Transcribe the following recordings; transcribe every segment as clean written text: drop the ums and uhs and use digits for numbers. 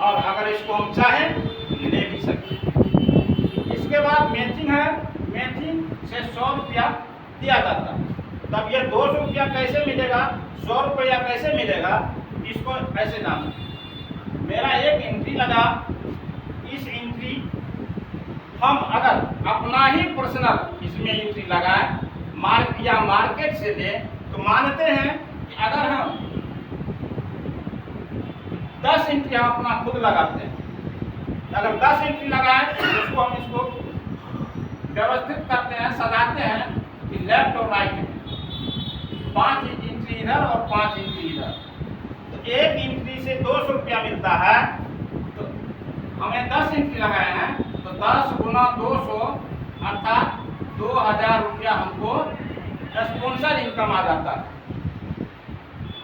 और अगर इसको हम चाहें ले भी सकते हैं। इसके बाद मैचिंग है, मैचिंग से 100 रुपया दिया जाता है। तब ये 200 रुपया कैसे मिलेगा, 100 रुपया कैसे मिलेगा, इसको ऐसे जान। मेरा एक एंट्री लगा, इस एंट्री हम अगर अपना ही पर्सनल इसमें एंट्री लगाए मार्केट से दें तो मानते हैं कि अगर हम 10 एंट्री हम अपना खुद लगाते हैं, अगर 10 एंट्री लगाए तो उसको हम इसको व्यवस्थित करते हैं, सजाते हैं कि लेफ्ट और राइट में 5 एंट्री इधर और 5 एंट्री इधर। तो एक एंट्री से 200 रुपया मिलता है। तो हमें 10 एंट्री लगाए हैं तो 10 गुना 200 अर्थात 2000 रुपया हमको स्पॉन्सर इनकम आ जाता है।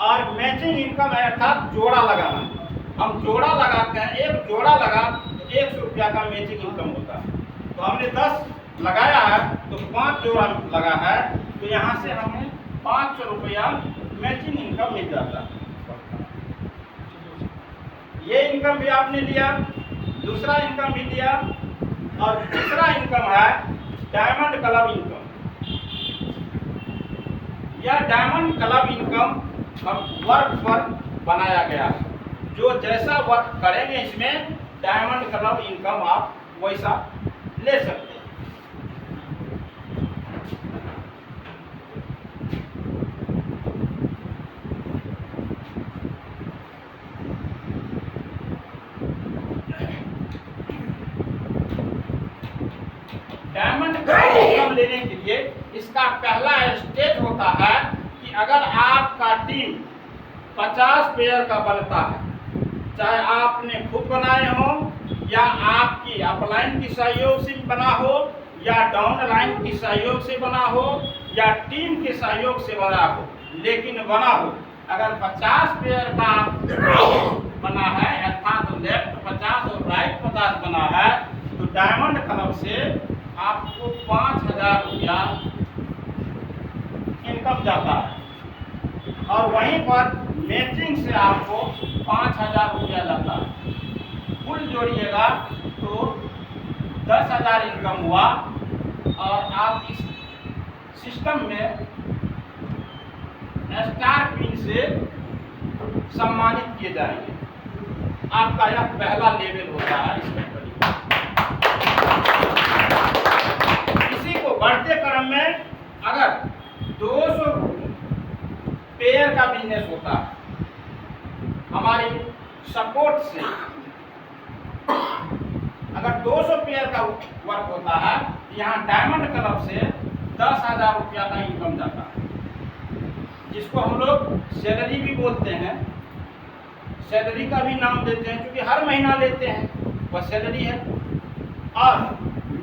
और मैचिंग इनकम है अर्थात जोड़ा लगाना। हम जोड़ा लगाते हैं, एक जोड़ा लगा तो 100 रुपया का मैचिंग इनकम होता है। तो हमने 10 लगाया है तो 5 जोड़ा लगा है, तो यहाँ से हमें 500 रुपया मैचिंग इनकम मिल जाता है। ये इनकम भी आपने लिया, दूसरा इनकम भी लिया। और तीसरा इनकम है डायमंड क्लब इनकम। यह डायमंड क्लब इनकम वर्क पर बनाया गया है। जो जैसा वर्क करेंगे इसमें डायमंड क्लब इनकम आप वैसा ले सकते हैं। डायमंड क्लब इनकम लेने के लिए इसका पहला स्टेज होता है कि अगर आपका टीम 50 पेयर का बनता है, चाहे आपने खुद बनाए हो या आपकी अपलाइन की सहयोग से बना हो या डाउनलाइन की सहयोग से बना हो या टीम के सहयोग से बना हो, लेकिन बना हो अगर 50 पेयर का बना है अर्थात लेफ्ट 50 और राइट 50 बना है, तो डायमंड क्लब से आपको 5000 रुपया इनकम जाता है। और वहीं पर मैचिंग से आपको 5000 रुपया जाता है। कुल जोड़िएगा तो 10,000 इनकम हुआ। और आप इस सिस्टम में स्टार पिन से सम्मानित किए जाएंगे। आपका यह पहला लेवल होता है इसमें। इसी को बढ़ते क्रम में अगर 200 पेयर का बिजनेस होता है हमारी सपोर्ट से, अगर 200 पेयर का वर्क होता है, यहाँ डायमंड क्लब से 10,000 रुपया का इनकम जाता है, जिसको हम लोग सैलरी भी बोलते हैं। सैलरी का भी नाम देते हैं क्योंकि हर महीना लेते हैं, वह सैलरी है। और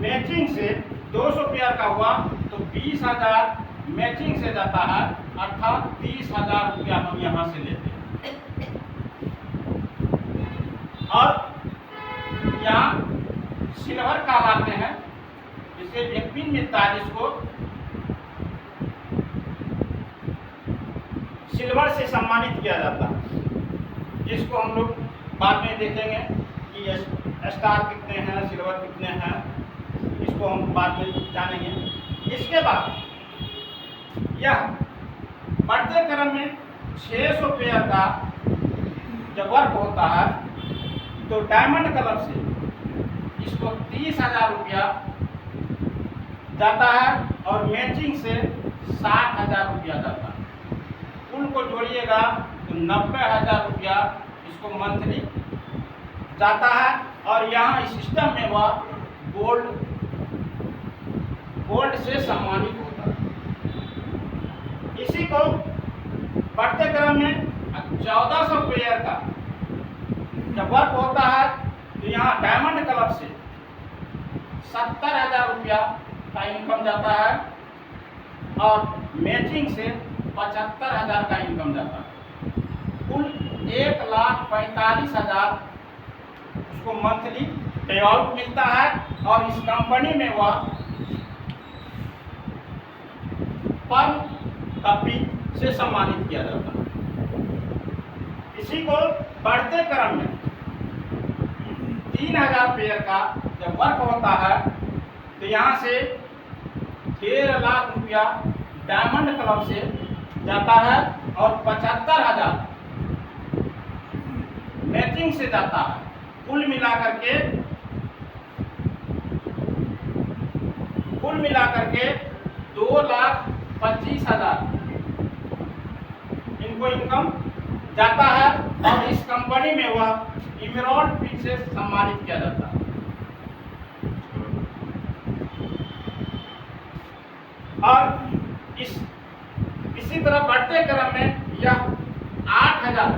मैचिंग से 200 पेयर का हुआ तो 20,000 मैचिंग से जाता है, अर्थात 30,000 रुपया हम यहाँ से लेते हैं। और यहाँ सिल्वर का लाते हैं, जिससे एक पिन मिलता है जिसको सिल्वर से सम्मानित किया जाता है, जिसको हम लोग बाद में देखेंगे कि स्टार कितने हैं, सिल्वर कितने हैं, इसको हम बाद में जानेंगे। इसके बाद यह बढ़ते क्रम में 600 पेयर का जब वर्क होता है तो डायमंड क्लब से इसको 30,000 रुपया जाता है और मैचिंग से 60,000 रुपया जाता है। कुल को जोड़िएगा तो 90,000 रुपया इसको मंथली जाता है। और यहाँ इस सिस्टम में वह गोल्ड से सम्मानित होता है। इसी को बढ़ते क्रम में 1400 पेयर का जब वर्क होता है तो यहाँ डायमंड क्लब से 70,000 रुपया का इनकम जाता है और मैचिंग से 75,000 का इनकम जाता है। कुल 1,45,000 उसको मंथली पे आउट मिलता है और इस कंपनी में वह पर कॉपी से सम्मानित किया जाता है। इसी को बढ़ते क्रम में 3000 पेयर का जब वर्क होता है तो यहाँ से 13 लाख रुपया डायमंड क्लब से जाता है और 75,000 मैचिंग से जाता है। कुल मिलाकर के 2,25,000 इनको इनकम जाता है और इस कंपनी में वह इमराल्ड पिन से सम्मानित किया जाता है। और इसी तरह बढ़ते क्रम में यह 8,000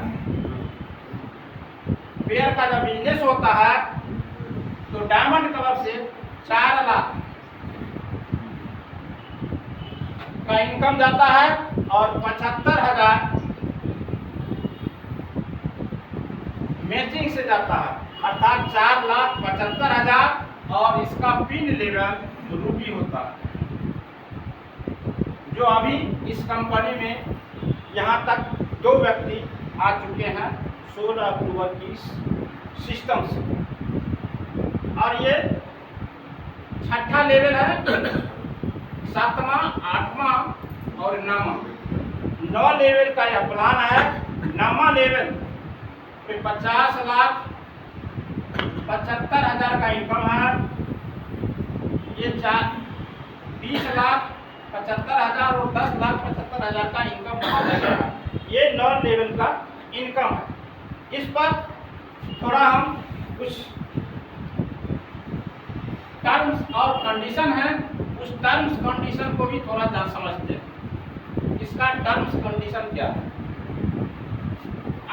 पेयर का जब बिजनेस होता है तो डायमंड क्लब से 4 लाख का इनकम जाता है और 75,000 मैचिंग से जाता है, अर्थात 4,75,000 और इसका पिन लेवल रूबी होता है। जो अभी इस कंपनी में यहाँ तक 2 व्यक्ति आ चुके हैं 16 अक्टूबर की सिस्टम से, और ये 6ठा लेवल है, 7वां, 8वां और 9वां लेवल का यह प्लान है। 9वां लेवल पे 50,75,000 का इनकम है। ये 20,75,000 और 10,75,000 का इनकम आ जाएगा। ये 9 लेवल का इनकम है। इस पर थोड़ा हम कुछ टर्म्स और कंडीशन है, उस टर्म्स कंडीशन को भी थोड़ा जान समझते हैं। इसका टर्म्स कंडीशन क्या है?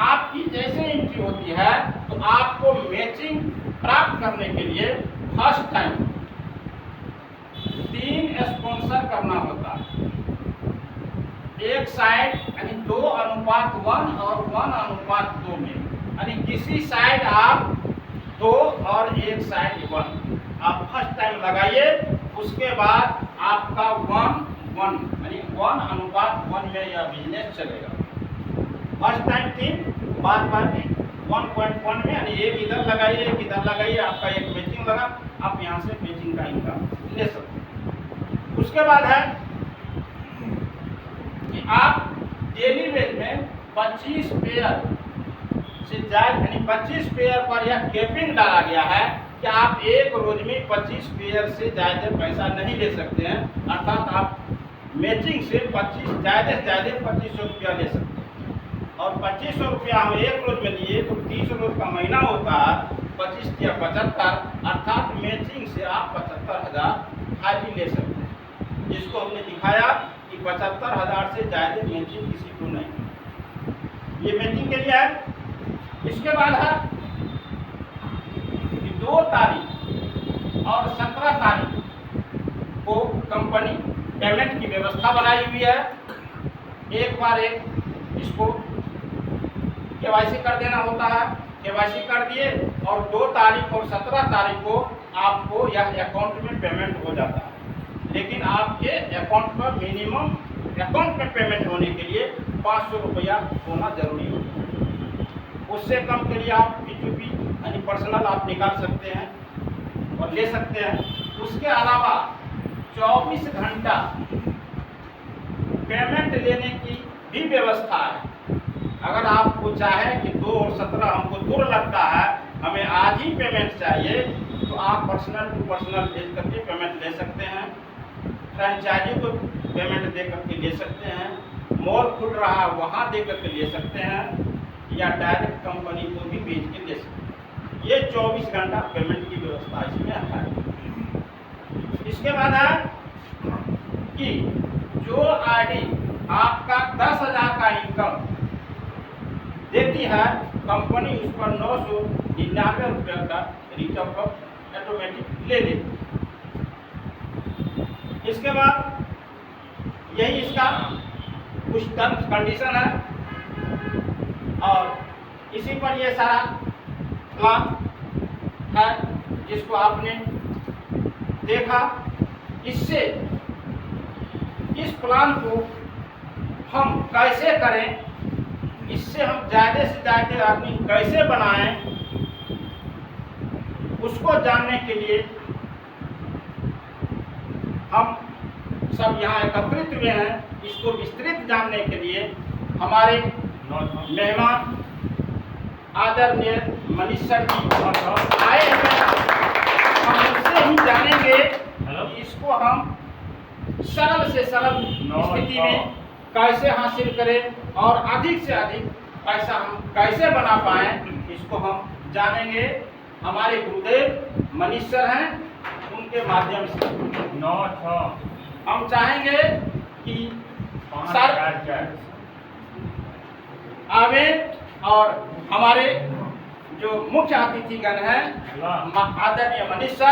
आपकी जैसे एंट्री होती है तो आपको मैचिंग प्राप्त करने के लिए फर्स्ट टाइम 3 स्पॉन्सर करना होता है। एक साइड यानी 2:1 और 1:2 में, यानी किसी साइड आप 2 और एक साइड 1 आप फर्स्ट टाइम लगाइए। उसके बाद आपका 1:1 यानी 1:1 में यह बिजनेस चलेगा। फर्स्ट टाइम 3, बार 1.1 में, यानी एक इधर लगाइए एक इधर लगाइए, आपका एक मैचिंग लगा, आप यहाँ से मैचिंग का इनकम ले सकते हैं। उसके बाद है कि आप डेली बेस में 25 पेयर से ज्यादा, यानी 25 पेयर पर यह कैपिंग डाला गया है कि आप एक रोज में 25 पेयर से ज्यादा पैसा नहीं ले सकते हैं, अर्थात आप मैचिंग से 25 ज्यादा से ज्यादा 2500 रुपया ले सकते हैं। और 2500 रुपया हम एक रोज में लिए तो 30 रोज का महीना होता है, 25 या 75, अर्थात मैचिंग से आप 75,000 खाली ले सकते हैं। जिसको हमने दिखाया कि 75,000 से ज्यादा मैचिंग किसी को नहीं। ये मैचिंग के लिए है। इसके बाद है कि 2 तारीख और 17 तारीख को कंपनी पेमेंट की व्यवस्था बनाई हुई है। एक बार इसको केवाईसी कर देना होता है, केवाईसी कर दिए और 2 तारीख और 17 तारीख को आपको यह अकाउंट में पेमेंट हो जाता है। लेकिन आपके अकाउंट पर मिनिमम अकाउंट में पेमेंट होने के लिए 500 रुपया होना जरूरी होता है। उससे कम के लिए आप P2P यानी पर्सनल आप निकाल सकते हैं और ले सकते हैं। उसके अलावा 24 घंटा पेमेंट लेने की भी व्यवस्था है। अगर आपको चाहे कि 2 और 17 हमको दूर लगता है, हमें आज ही पेमेंट चाहिए, तो आप पर्सनल टू पर्सनल भेज करके पेमेंट ले सकते हैं। फ्रेंचाइजी को पेमेंट दे करके ले सकते हैं, मॉल खुल रहा है वहाँ दे करके ले सकते हैं, या डायरेक्ट कंपनी को भी भेज के ले सकते हैं। ये 24 घंटा पेमेंट की व्यवस्था इसमें है। इसके बाद है कि जो आईडी आपका 10,000 का इनकम देती है, कंपनी उस पर 999 रुपये का रिटर्न ऑटोमेटिक ले लेती है। इसके बाद यही इसका कुछ टर्म्स कंडीशन है और इसी पर ये सारा प्लान है जिसको आपने देखा। इससे इस प्लान को हम कैसे करें, इससे हम ज़्यादा से ज़्यादा आदमी कैसे बनाएं, इसको जानने के लिए हम सब यहाँ एकत्रित हुए हैं। इसको विस्तृत जानने के लिए हमारे मेहमान आदरणीय मनीष सर जी आए हैं। हम उससे ही जानेंगे कि इसको हम सरल से सरल स्थिति में कैसे हासिल करें और अधिक से अधिक पैसा हम कैसे बना पाएं, इसको हम जानेंगे। हमारे गुरुदेव मनीष सर हैं, उनके माध्यम से हम चाहेंगे कि सर आवे और हमारे जो मुख्य अतिथिगण हैं आदरणीय मनीष सर